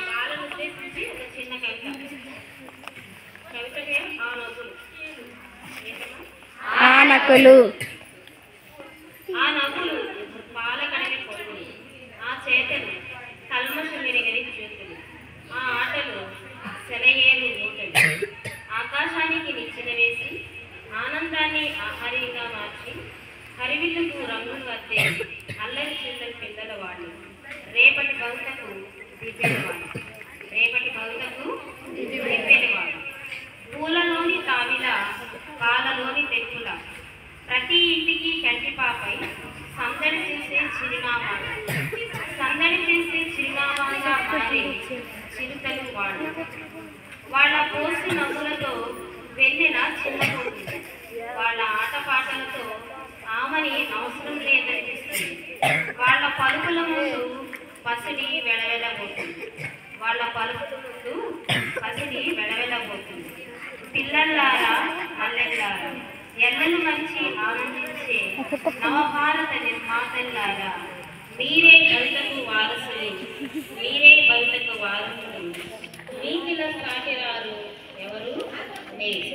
వాళ్ళను ఉద్దేశించి ఒక చిన్న కవిత. కవిత పేరు ఆనకులు. ఆ నవ్వులు పాల కడగ పొడుగులు, ఆ చేతలు కల్మషం మెరుగని జ్యోతులు, ఆ ఆటలు సెలయేరు ఊటలు, ఆకాశానికి నిచ్చెన వేసి ఆనందాన్ని ఆహారీగా మార్చి హరివిల్లుకు రంగులు అద్దే అల్లరి చిల్లరి పిల్లల వాళ్ళు రేపటి భవితకు దివ్యవాడు, రేపటి భవితకు దివ్యవాడు. పూలలోని తావిల, పాలలోని తెప్పుల, ప్రతి ఇంటికి కంటిపాపై సందడి చేసే చిరునామాలు, సందడి చేసే చిరునామాలుగా మారే చిరుతలు వాళ్ళు. వాళ్ళ పోసి నవ్వులతో వెన్నెల చిన్నపోతుంది, వాళ్ళ ఆటపాటలతో ఆమని అవసరం లేదనిపిస్తుంది. వాళ్ళ పలుకుల ముందు పసిడి వెడవెళ్ళబోతుంది, వాళ్ళ పలుకుల ముందు పసిడి వెడవెళ్ళబోతుంది. పిల్లల్లారా మల్లెల్లారా, ఎల్లలు మంచి ఆనందించే నవభారత నిర్మాతల్లారా, మీరే భవితకు వారసులు, మీరే భవితకు వారసులు. మీకిల సాటిరారు ఎవరు? నేను.